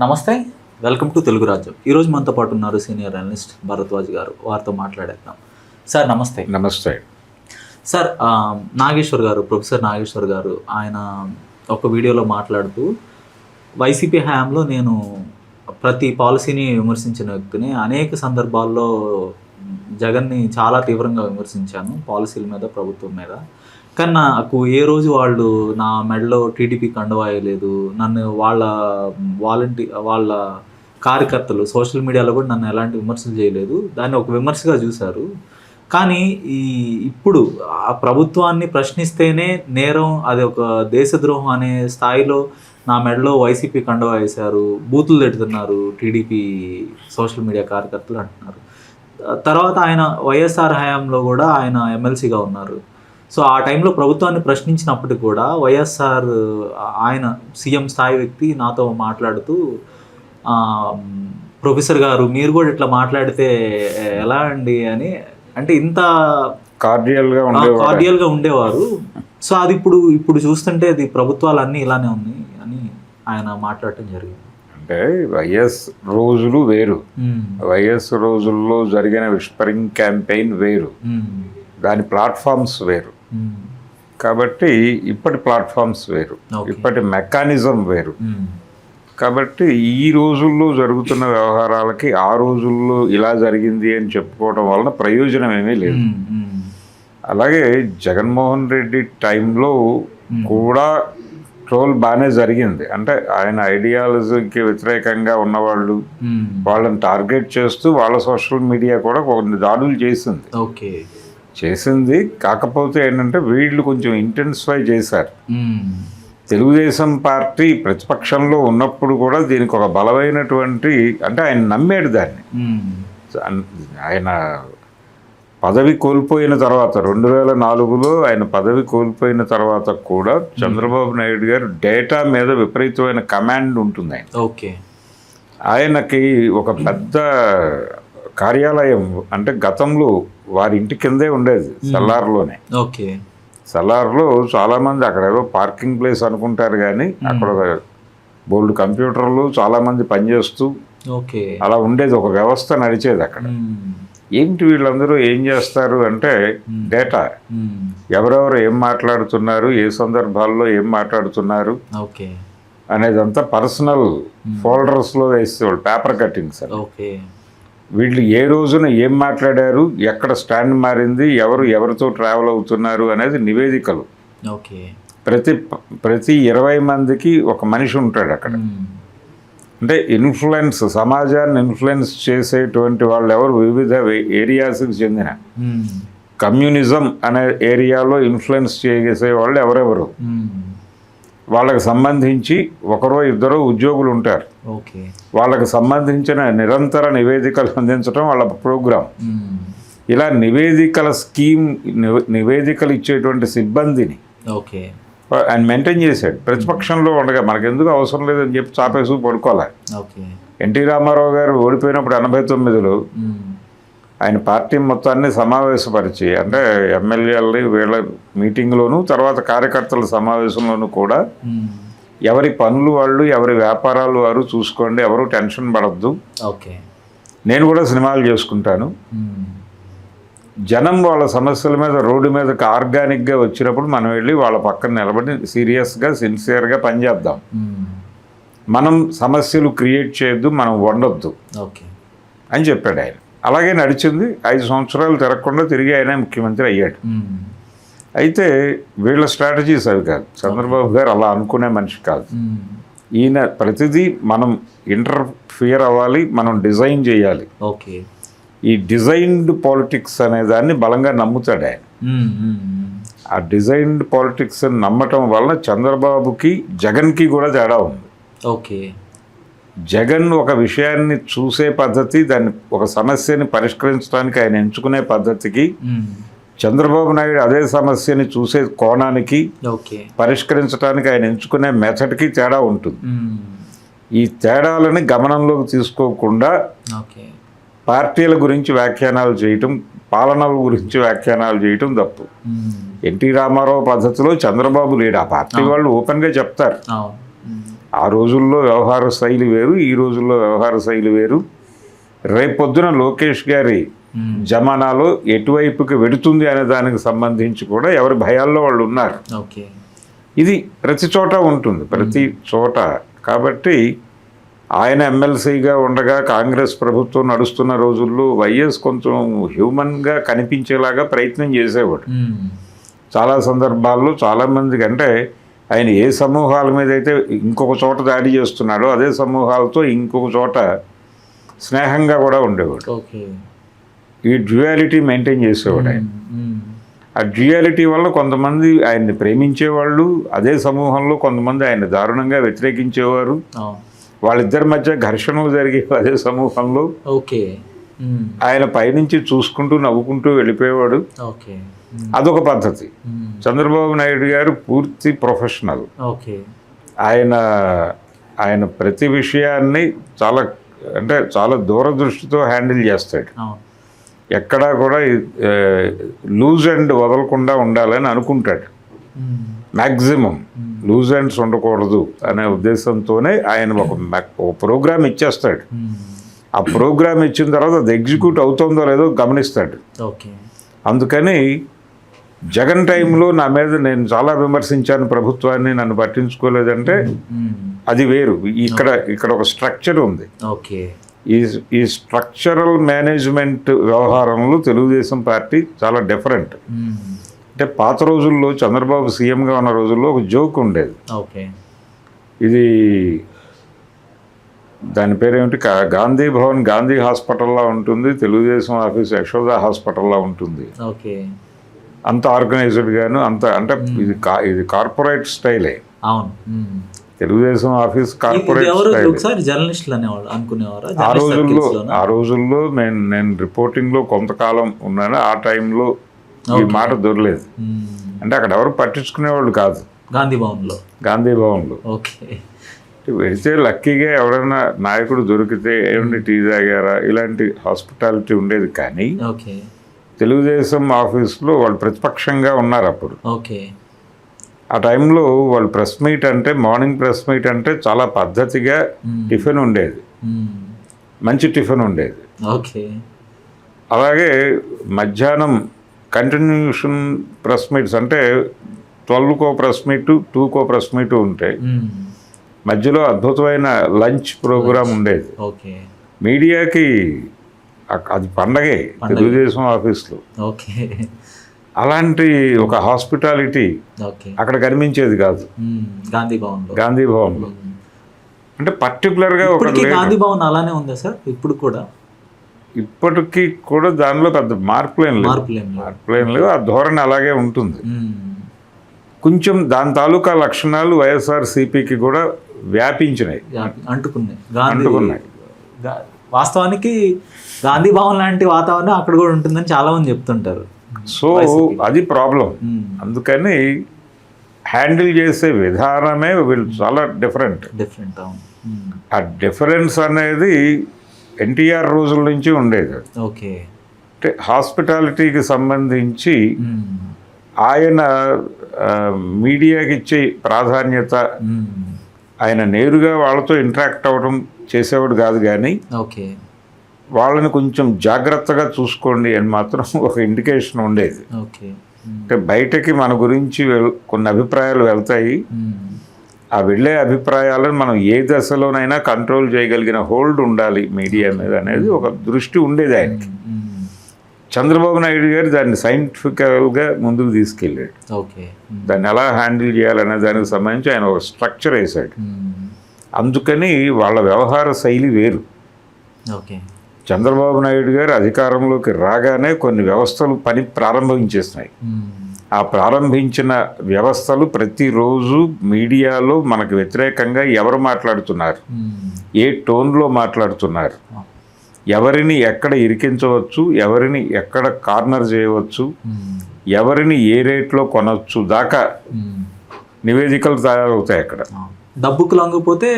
నమస్తే, welcome to Telugu రాజ్యం. ఈరోజు మనతో పాటు ఉన్నారు సీనియర్ అనలిస్ట్ భరద్వాజ్ గారు. వారితో మాట్లాడేద్దాం. సార్ నమస్తే. నమస్తే సార్, నాగేశ్వర్ గారు, ప్రొఫెసర్ నాగేశ్వర్ గారు ఆయన ఒక వీడియోలో మాట్లాడుతూ వైసీపీ హయాంలో నేను ప్రతి పాలసీని విమర్శించిన వ్యక్తిని, అనేక సందర్భాల్లో జగన్ని చాలా తీవ్రంగా విమర్శించాను పాలసీల మీద, ప్రభుత్వం మీద. కానీ నాకు ఏ రోజు వాళ్ళు నా మెడలో టీడీపీ కండువా వేయలేదు. నన్ను వాళ్ళ కార్యకర్తలు సోషల్ మీడియాలో కూడా నన్ను ఎలాంటి విమర్శలు చేయలేదు. దాన్ని ఒక విమర్శగా చూశారు. కానీ ఇప్పుడు ఆ ప్రభుత్వాన్ని ప్రశ్నిస్తేనే నేరం, అది ఒక దేశద్రోహం అనే స్థాయిలో నా మెడలో వైసీపీ కండువా వేశారు, బూతులు తిడుతున్నారు టీడీపీ సోషల్ మీడియా కార్యకర్తలు అంటున్నారు. తర్వాత ఆయన వైఎస్ఆర్ హయాంలో కూడా ఆయన ఎమ్మెల్సీగా ఉన్నారు. సో ఆ టైంలో ప్రభుత్వాన్ని ప్రశ్నించినప్పటికీ కూడా వైఎస్ఆర్, ఆయన సీఎం స్థాయి వ్యక్తి నాతో మాట్లాడుతూ, ప్రొఫెసర్ గారు మీరు కూడా ఇట్లా మాట్లాడితే ఎలా అండి అని, అంటే ఇంత కార్డియల్గా ఉండేవారు. సో అది ఇప్పుడు చూస్తుంటే అది ప్రభుత్వాలు అన్నీ ఇలానే ఉన్నాయి అని ఆయన మాట్లాడటం జరిగింది. అంటే వైఎస్ రోజులు వేరు, వైఎస్ రోజుల్లో జరిగిన విస్పరింగ్ క్యాంపెయిన్ వేరు, దాని ప్లాట్ఫామ్స్ వేరు. కాబట్టి ఇప్పటి ప్లాట్ఫామ్స్ వేరు, ఇప్పటి మెకానిజం వేరు. కాబట్టి ఈ రోజుల్లో జరుగుతున్న వ్యవహారాలకి ఆ రోజుల్లో ఇలా జరిగింది అని చెప్పుకోవడం వలన ప్రయోజనం ఏమీ లేదు. అలాగే జగన్మోహన్ రెడ్డి టైంలో కూడా ట్రోల్ బాగానే జరిగింది. అంటే ఆయన ఐడియాలజీకి వ్యతిరేకంగా ఉన్నవాళ్ళు, వాళ్ళని టార్గెట్ చేస్తూ వాళ్ళ సోషల్ మీడియా కూడా కొన్ని దాడులు చేసింది. కాకపోతే ఏంటంటే వీళ్ళు కొంచెం ఇంటెన్సిఫై చేశారు. తెలుగుదేశం పార్టీ ప్రతిపక్షంలో ఉన్నప్పుడు కూడా దీనికి ఒక బలమైనటువంటి, అంటే ఆయన నమ్మాడు దాన్ని. ఆయన పదవి కోల్పోయిన తర్వాత 2004లో ఆయన పదవి కోల్పోయిన తర్వాత కూడా చంద్రబాబు నాయుడు గారు డేటా మీద విపరీతమైన కమాండ్ ఉంటుంది ఆయన. ఆయనకి ఒక పెద్ద కార్యాలయం, అంటే గతంలో వారి ఇంటి కిందే ఉండేది సల్లార్లోనే. సల్లార్లో చాలామంది అక్కడ ఏదో పార్కింగ్ ప్లేస్ అనుకుంటారు, కానీ అక్కడ బోల్డ్ కంప్యూటర్లు చాలామంది పనిచేస్తూ అలా ఉండేది, ఒక వ్యవస్థ నడిచేది అక్కడ. ఏంటి వీళ్ళందరూ ఏం చేస్తారు అంటే డేటా, ఎవరెవరు ఏం మాట్లాడుతున్నారు, ఏ సందర్భాల్లో ఏం మాట్లాడుతున్నారు అనేదంతా పర్సనల్ ఫోల్డర్స్లో వేసేవాళ్ళు, పేపర్ కట్టింగ్స్. వీళ్ళు ఏ రోజున ఏం మాట్లాడారు, ఎక్కడ స్టాండ్ మారింది, ఎవరితో ట్రావెల్ అవుతున్నారు అనేది నివేదికలు. ప్రతి 20 మందికి ఒక మనిషి ఉంటాడు అక్కడ. అంటే ఇన్ఫ్లుయెన్స్, సమాజాన్ని ఇన్ఫ్లుయెన్స్ చేసేటువంటి వాళ్ళు ఎవరు, వివిధ ఏరియాస్కి చెందిన కమ్యూనిజం అనే ఏరియాలో ఇన్ఫ్లుయెన్స్ చేసే వాళ్ళు ఎవరెవరు, వాళ్ళకి సంబంధించి ఒకరో ఇద్దరో ఉద్యోగులు ఉంటారు. వాళ్ళకి సంబంధించిన నిరంతర నివేదికలు అందించడం వాళ్ళ ప్రోగ్రాం. ఇలా నివేదికల స్కీమ్, నివేదికలు ఇచ్చేటువంటి సిబ్బందిని ఆయన మెయింటైన్ చేశాడు. ప్రతిపక్షంలో ఉండగా మనకెందుకు అవసరం లేదని చెప్పి చాపేసు పడుకోవాలి. ఎన్టీ రామారావు గారు ఓడిపోయినప్పుడు 89లో ఆయన పార్టీ మొత్తాన్ని సమావేశపరిచి, అంటే ఎమ్మెల్యేలని వీళ్ళ మీటింగ్లోనూ తర్వాత కార్యకర్తల సమావేశంలోనూ కూడా ఎవరి పనులు వాళ్ళు, ఎవరి వ్యాపారాలు వారు చూసుకోండి, ఎవరు టెన్షన్ పడద్దు, నేను కూడా సినిమాలు చేసుకుంటాను, జనం వాళ్ళ సమస్యల మీద రోడ్డు మీదకి ఆర్గానిక్గా వచ్చినప్పుడు మనం వెళ్ళి వాళ్ళ పక్కన నిలబడి సీరియస్గా సిన్సియర్గా పనిచేద్దాం, మనం సమస్యలు క్రియేట్ చేయొద్దు, మనం వండొద్దు అని చెప్పాడు ఆయన. అలాగే నడిచింది. 5 సంవత్సరాలు తిరగకుండా తిరిగి ఆయన ముఖ్యమంత్రి అయ్యాడు. అయితే వీళ్ళ స్ట్రాటజీస్ అవి కాదు. చంద్రబాబు గారు అలా అనుకునే మనిషి కాదు. ఈయన ప్రతిదీ మనం ఇంటర్ఫియర్ అవ్వాలి, మనం డిజైన్ చేయాలి. ఈ డిజైన్డ్ పాలిటిక్స్ అనే దాన్ని బలంగా నమ్ముతాడు ఆయన. ఆ డిజైన్డ్ పాలిటిక్స్ నమ్మటం వలన చంద్రబాబుకి, జగన్కి కూడా తేడా ఉంది. జగన్ ఒక విషయాన్ని చూసే పద్ధతి, దాన్ని ఒక సమస్యని పరిష్కరించడానికి ఆయన ఎంచుకునే పద్ధతికి, చంద్రబాబు నాయుడు అదే సమస్యని చూసే కోణానికి, పరిష్కరించడానికి ఆయన ఎంచుకునే మెథడ్కి తేడా ఉంటుంది. ఈ తేడాలని గమనంలోకి తీసుకోకుండా పార్టీల గురించి వ్యాఖ్యానాలు చేయటం, పాలనల గురించి వ్యాఖ్యానాలు చేయటం తప్పు. ఎన్టీ రామారావు పద్ధతిలో చంద్రబాబు లేడు. ఆ పార్టీ వాళ్ళు ఓపెన్గా చెప్తారు. ఆ రోజుల్లో వ్యవహార శైలి వేరు, ఈ రోజుల్లో వ్యవహార శైలి వేరు. రేపొద్దున లోకేష్ గారి జమానాలో ఎటువైపుకి వెడుతుంది అనే దానికి సంబంధించి కూడా ఎవరి భయాల్లో వాళ్ళు ఉన్నారు. ఓకే. ఇది ప్రతి చోట ఉంటుంది, ప్రతి చోట. కాబట్టి ఆయన ఎమ్మెల్సీగా ఉండగా కాంగ్రెస్ ప్రభుత్వం నడుస్తున్న రోజుల్లో వైఎస్ కొంచెం హ్యూమన్గా కనిపించేలాగా ప్రయత్నం చేసేవాడు. చాలా సందర్భాల్లో చాలామందికి, అంటే ఆయన ఏ సమూహాల మీద అయితే ఇంకొక చోట దాడి చేస్తున్నాడో అదే సమూహాలతో ఇంకొక చోట స్నేహంగా కూడా ఉండేవాడు. ఓకే. ఈ డ్యూయాలిటీ మెయింటైన్ చేసేవాడు ఆయన. ఆ డ్యూయాలిటీ వల్ల కొంతమంది ఆయన్ని ప్రేమించేవాళ్ళు, అదే సమూహంలో కొంతమంది ఆయన దారుణంగా వ్యతిరేకించేవారు. వాళ్ళిద్దరి మధ్య ఘర్షణలు జరిగేవి అదే సమూహంలో. ఓకే. ఆయన పైనుంచి చూసుకుంటూ నవ్వుకుంటూ వెళ్ళిపోయేవాడు. ఓకే. అదొక పద్ధతి. చంద్రబాబు నాయుడు గారు పూర్తి ప్రొఫెషనల్. ఓకే. ఆయన ప్రతి విషయాన్ని చాలా దూరదృష్టితో హ్యాండిల్ చేస్తాడు. ఎక్కడా కూడా లూజ్ అండ్ వదలకుండా ఉండాలని అనుకుంటాడు. మ్యాక్సిమం లూజ్ అండ్స్ ఉండకూడదు అనే ఉద్దేశంతోనే ఆయన ఒక ప్రోగ్రామ్ ఇచ్చేస్తాడు. ఆ ప్రోగ్రామ్ ఇచ్చిన తర్వాత అది ఎగ్జిక్యూట్ అవుతుందో లేదో గమనిస్తాడు. అందుకని జగన్ టైంలో నా మీద నేను చాలా విమర్శించాను ప్రభుత్వాన్ని, నన్ను పట్టించుకోలేదంటే అది వేరు. ఇక్కడ ఒక స్ట్రక్చర్ ఉంది. ఈ స్ట్రక్చరల్ మేనేజ్మెంట్ వ్యవహారంలో తెలుగుదేశం పార్టీ చాలా డిఫరెంట్. అంటే పాత రోజుల్లో చంద్రబాబు సీఎంగా ఉన్న రోజుల్లో ఒక జోక్ ఉండేది. ఇది దాని పేరేమిటి, గాంధీ భవన్ గాంధీ హాస్పిటల్లా ఉంటుంది, తెలుగుదేశం ఆఫీస్ యశోదా హాస్పిటల్లా ఉంటుంది. అంత ఆర్గనైజ్డ్గాను అంటే ఇది కార్పొరేట్ స్టైలే. తెలుగుదేశం ఆఫీస్ కార్పొరేట్ ఆ రోజుల్లో నేను రిపోర్టింగ్లో కొంతకాలం ఉన్నాను. ఆ టైంలో ఈ మాట దొరలేదు. అంటే అక్కడ ఎవరు పట్టించుకునేవాళ్ళు కాదు. గాంధీ భవన్లో వెళితే లక్కీగా ఎవరైనా నాయకుడు దొరికితే ఏమిటి టీ తాగారా ఇలాంటి హాస్పిటాలిటీ ఉండేది. కానీ తెలుగుదేశం ఆఫీస్లో వాళ్ళు ప్రతిపక్షంగా ఉన్నారు అప్పుడు. ఆ టైంలో వాళ్ళు ప్రెస్ మీట్ అంటే, మార్నింగ్ ప్రెస్ మీట్ అంటే చాలా పద్ధతిగా టిఫిన్ ఉండేది, మంచి టిఫిన్ ఉండేది. అలాగే మధ్యాహ్నం కంటిన్యూషన్ ప్రెస్ మీట్స్ అంటే 12కో ప్రెస్ మీటు 2కో ప్రెస్ మీటు ఉంటాయి. మధ్యలో అద్భుతమైన లంచ్ ప్రోగ్రాం ఉండేది. మీడియాకి అది పండగే తెలుగుదేశం ఆఫీస్లో. అలాంటి ఒక హాస్పిటాలిటీ అక్కడ కనిపించేది కాదు గాంధీ భవన్లో. అంటే పర్టికులర్గా ఒక గాంధీ భవన్ అలానే ఉందా సార్ ఇప్పుడు కూడా? ఇప్పటికీ కూడా దానిలో పెద్ద మార్పులేం లేవు. ఆ ధోరణి అలాగే ఉంటుంది. కొంచెం దాని తాలూకా లక్షణాలు వైఎస్ఆర్సీపీకి కూడా వ్యాపించినాయి, అంటుకున్నాయి. వాస్తవానికి గాంధీ భవన్ లాంటి వాతావరణం అక్కడ కూడా ఉంటుందని చాలా మంది చెప్తుంటారు. సో అది ప్రాబ్లం. అందుకని హ్యాండిల్ చేసే విధానమే వీళ్ళు చాలా డిఫరెంట్. ఆ డిఫరెన్స్ అనేది ఎన్టీఆర్ రోజుల నుంచి ఉండేది. అంటే హాస్పిటాలిటీకి సంబంధించి ఆయన మీడియాకి ఇచ్చే ప్రాధాన్యత, ఆయన నేరుగా వాళ్ళతో ఇంటరాక్ట్ అవ్వడం చేసేవాడు కాదు. కానీ వాళ్ళని కొంచెం జాగ్రత్తగా చూసుకోండి అని మాత్రం ఒక ఇండికేషన్ ఉండేది. అంటే బయటకి మన గురించి కొన్ని అభిప్రాయాలు వెళ్తాయి. ఆ వెళ్ళే అభిప్రాయాలను మనం ఏ దశలోనైనా కంట్రోల్ చేయగలిగిన హోల్డ్ ఉండాలి మీడియా మీద అనేది ఒక దృష్టి ఉండేది ఆయనకి. చంద్రబాబు నాయుడు గారు దాన్ని సైంటిఫికల్గా ముందుకు తీసుకెళ్ళాడు. దాన్ని ఎలా హ్యాండిల్ చేయాలనే దానికి సంబంధించి ఆయన ఒక స్ట్రక్చర్ వేశాడు. అందుకని వాళ్ళ వ్యవహార శైలి వేరు. చంద్రబాబు నాయుడు గారు అధికారంలోకి రాగానే కొన్ని వ్యవస్థలు పని ప్రారంభించేస్తున్నాయి. ఆ ప్రారంభించిన వ్యవస్థలు ప్రతిరోజు మీడియాలో మనకు వ్యతిరేకంగా ఎవరు మాట్లాడుతున్నారు, ఏ టోన్లో మాట్లాడుతున్నారు, ఎవరిని ఎక్కడ ఇరికించవచ్చు, ఎవరిని ఎక్కడ కార్నర్ చేయవచ్చు, ఎవరిని ఏ రేట్లో కొనవచ్చు దాకా నివేదికలు తయారవుతాయి. అక్కడ డబ్బుకు లొంగిపోతే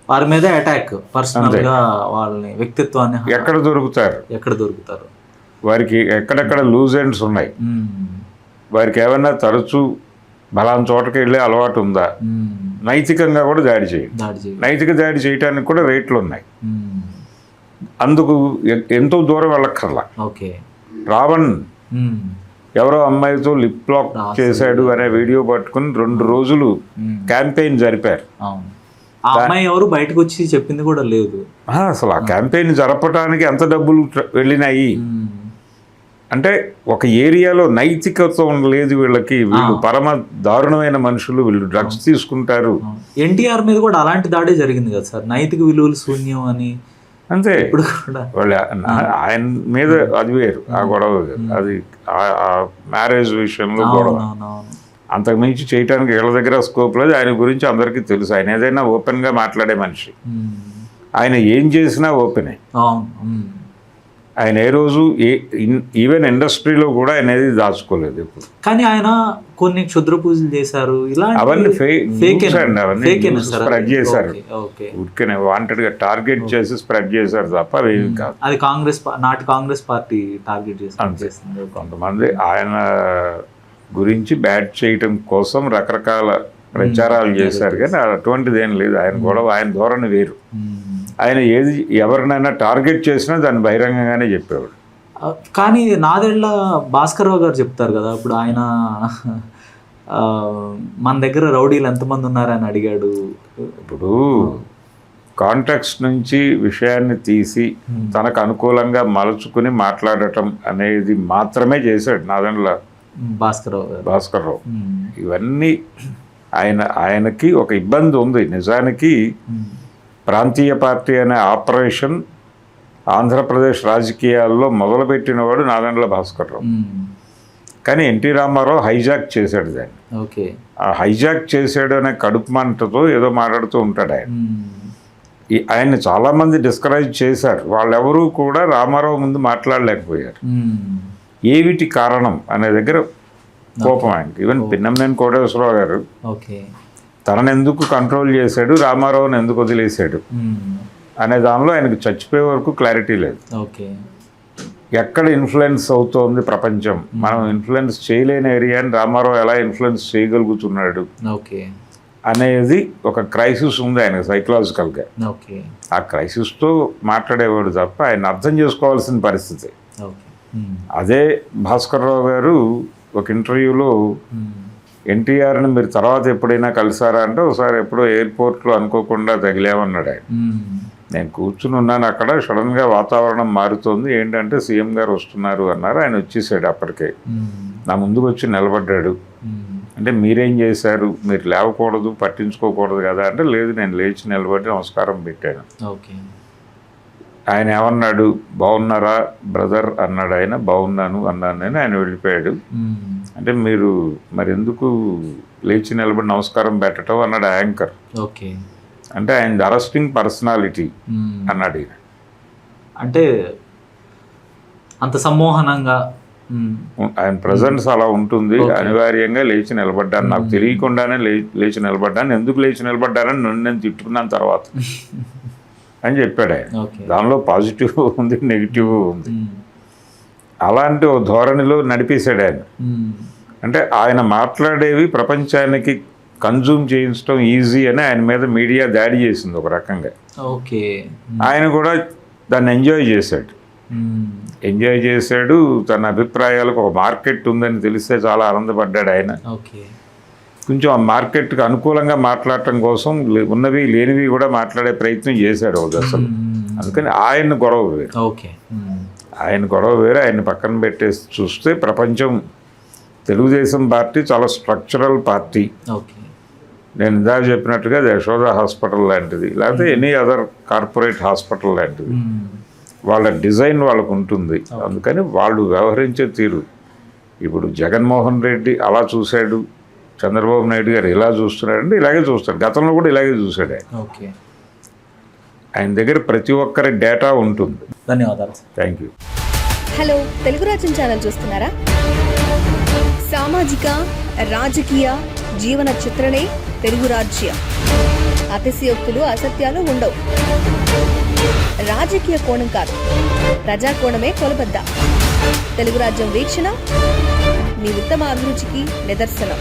వారి మీద అటాక్, పర్సనల్గా వాళ్ళని వ్యక్తిత్వాన్ని ఎక్కడ దొరుకుతారు, వారికి ఎక్కడెక్కడ లూజ్ ఎండ్స్ ఉన్నాయి, వారికి ఏమన్నా తరచూ బలాన్ చోటకి వెళ్ళే అలవాటు ఉందా, నైతికంగా కూడా దాడి చేయండి. నైతిక దాడి చేయడానికి కూడా రేట్లు ఉన్నాయి. అందుకు ఎంతో దూరం వెళ్ళక్కర్లా. రావణ్ ఎవరో అమ్మాయితో లిప్ లాక్ చేశాడు అనే వీడియో పట్టుకుని 2 రోజులు క్యాంపెయిన్ జరిపారు. ఆ అమ్మాయి ఎవరు బయటకు వచ్చి చెప్పింది కూడా లేదు. అసలు ఆ క్యాంపెయిన్ జరపడానికి ఎంత డబ్బులు వెళ్ళినాయి అంటే ఒక ఏరియాలో నైతికత లేదు వీళ్ళకి. వీళ్ళు పరమ దారుణమైన మనుషులు, వీళ్ళు డ్రగ్స్ తీసుకుంటారు. ఎన్టీఆర్ మీద కూడా అలాంటి దాడే జరిగింది కదా సార్, నైతిక విలువలు శూన్యం అని. అంతే, వాళ్ళు ఆయన మీద అది వేరు, ఆ గొడవ వేరు. అది ఆ మ్యారేజ్ విషయంలో గొడవ. అంతకుమించి చేయటానికి వీళ్ళ దగ్గర స్కోప్ లేదు. ఆయన గురించి అందరికీ తెలుసు. ఆయన ఏదైనా ఓపెన్గా మాట్లాడే మనిషి. ఆయన ఏం చేసినా ఓపెనే. ఆయన ఏ రోజు ఈవెన్ ఇండస్ట్రీలో కూడా ఆయన ఏది దాచుకోలేదు ఇప్పుడు. కానీ ఆయన కొన్ని క్షుద్ర పూజలు చేశారు, అవన్నీ స్ప్రెడ్ చేశారు. ఉడికనే వాంటెడ్గా టార్గెట్ చేసి స్ప్రెడ్ చేశారు తప్ప అవేమి కాదు. అది నాటి కాంగ్రెస్ పార్టీ టార్గెట్ చేసింది. కొంతమంది ఆయన గురించి బ్యాట్ చేయటం కోసం రకరకాల ప్రచారాలు చేశారు, కానీ అటువంటిది ఏం లేదు. ఆయన గొడవ, ఆయన ధోరణి వేరు. ఆయన ఏది ఎవరినైనా టార్గెట్ చేసినా దాన్ని బహిరంగంగానే చెప్పేవాడు. కానీ నాదెళ్ల భాస్కర్రావు గారు చెప్తారు కదా, ఇప్పుడు ఆయన మన దగ్గర రౌడీలు ఎంతమంది ఉన్నారని అడిగాడు. ఇప్పుడు కాంటెక్స్ట్ నుంచి విషయాన్ని తీసి తనకు అనుకూలంగా మలుచుకుని మాట్లాడటం అనేది మాత్రమే చేశాడు నాదెండ్ల భాస్కర్రావు. ఇవన్నీ ఆయనకి ఒక ఇబ్బంది ఉంది. నిజానికి ప్రాంతీయ పార్టీ అనే ఆపరేషన్ ఆంధ్రప్రదేశ్ రాజకీయాల్లో మొదలుపెట్టినవాడు నాదెండ్ల భాస్కర్రావు. కానీ ఎన్టీ రామారావు హైజాక్ చేశాడు దాన్ని. ఆ హైజాక్ చేశాడు అనే కడుపు మంటతో ఏదో మాట్లాడుతూ ఉంటాడు ఆయన. ఆయన్ని చాలామంది డిస్కరేజ్ చేశారు. వాళ్ళెవరూ కూడా రామారావు ముందు మాట్లాడలేకపోయారు. ఏమిటి కారణం అనే దగ్గర కోపం ఆయనకి. ఈవెన్ పిన్నమనేని కోటేశ్వరరావు గారు తనను ఎందుకు కంట్రోల్ చేశాడు, రామారావుని ఎందుకు వదిలేశాడు అనే దానిలో ఆయనకు చచ్చిపోయే వరకు క్లారిటీ లేదు. ఎక్కడ ఇన్ఫ్లుయెన్స్ అవుతోంది ప్రపంచం, మనం ఇన్ఫ్లుయెన్స్ చేయలేని ఏరియాని రామారావు ఎలా ఇన్ఫ్లుయెన్స్ చేయగలుగుతున్నాడు అనేది ఒక క్రైసిస్ ఉంది ఆయనకు సైకలాజికల్గా. ఆ క్రైసిస్తో మాట్లాడేవాడు తప్ప ఆయన అర్థం చేసుకోవాల్సిన పరిస్థితి. అదే భాస్కర్రావు గారు ఒక ఇంటర్వ్యూలో ఎన్టీఆర్ని మీరు తర్వాత ఎప్పుడైనా కలిసారా అంటే ఒకసారి ఎప్పుడో ఎయిర్పోర్ట్లో అనుకోకుండా తగిలేమన్నాడు ఆయన. నేను కూర్చుని ఉన్నాను అక్కడ, సడన్గా వాతావరణం మారుతోంది, ఏంటంటే సీఎం గారు వస్తున్నారు అన్నారు. ఆయన వచ్చేసాడు. అప్పటికే నా ముందుకు వచ్చి నిలబడ్డాడు. అంటే మీరేం చేశారు, మీరు లేవకూడదు పట్టించుకోకూడదు కదా అంటే, లేదు నేను లేచి నిలబడి నమస్కారం పెట్టాను. ఆయన ఏమన్నాడు, బాగున్నారా బ్రదర్ అన్నాడు. ఆయన బాగున్నాను అన్నాను నేను. ఆయన వెళ్ళిపోయాడు. అంటే మీరు మరి ఎందుకు లేచి నిలబడి నమస్కారం పెట్టడం అన్నాడు యాంకర్. అంటే ఆయన అరెస్టింగ్ పర్సనాలిటీ అన్నాడు ఈయన. అంటే అంత సమ్మోహనంగా ఆయన ప్రజెన్స్ అలా ఉంటుంది. అనివార్యంగా లేచి నిలబడ్డాను, నాకు తెలియకుండానే లేచి నిలబడ్డాను. ఎందుకు లేచి నిలబడ్డానని నన్ను నేను తిట్టుకున్నాను తర్వాత అని చెప్పాడు ఆయన. దానిలో పాజిటివ్ ఉంది, నెగిటివ్ ఉంది. అలాంటి ఓ ధోరణిలో నడిపేశాడు ఆయన. అంటే ఆయన మాట్లాడేవి ప్రపంచానికి కన్జ్యూమ్ చేయించడం ఈజీ అని ఆయన మీద మీడియా దాడి చేసింది ఒక రకంగా. ఆయన కూడా దాన్ని ఎంజాయ్ చేశాడు. తన అభిప్రాయాలకు ఒక మార్కెట్ ఉందని తెలిస్తే చాలా ఆనందపడ్డాడు ఆయన. కొంచెం ఆ మార్కెట్కి అనుకూలంగా మాట్లాడటం కోసం ఉన్నవి లేనివి కూడా మాట్లాడే ప్రయత్నం చేశాడు ఒక దశలో. అందుకని ఆయన గొడవ వేరు. ఆయన పక్కన పెట్టేసి చూస్తే ప్రపంచం తెలుగుదేశం పార్టీ చాలా స్ట్రక్చరల్ పార్టీ. నేను ఇందాక చెప్పినట్టుగా యశోద హాస్పిటల్ లాంటిది, లేకపోతే ఎనీ అదర్ కార్పొరేట్ హాస్పిటల్ లాంటిది. వాళ్ళ డిజైన్ వాళ్ళకు ఉంటుంది. అందుకని వాళ్ళు వ్యవహరించే తీరు. ఇప్పుడు జగన్మోహన్ రెడ్డి అలా చూశాడు, చంద్రబాబు నాయుడు గారు ఇలా చూస్తున్నాడంటే ఇలాగే చూస్తాడు. గతంలో కూడా ఇలాగే చూశాడు ఆయన. ఆయన దగ్గర ప్రతి ఒక్కరి డేటా ఉంటుంది. ధన్యవాదాలు. Thank you. హలో, తెలుగు రాజ్యం ఛానల్ చూస్తున్నారా? సామాజిక రాజకీయ జీవన చిత్రణే తెలుగు రాజ్యం. అతిశయోక్తులు అసత్యాలు ఉండవు. రాజకీయ కోణం కాదు, ప్రజా కోణమే కొలబద్ద. తెలుగు రాజ్యం వీక్షణ మీ ఉత్తమ అభిరుచికి నిదర్శనం.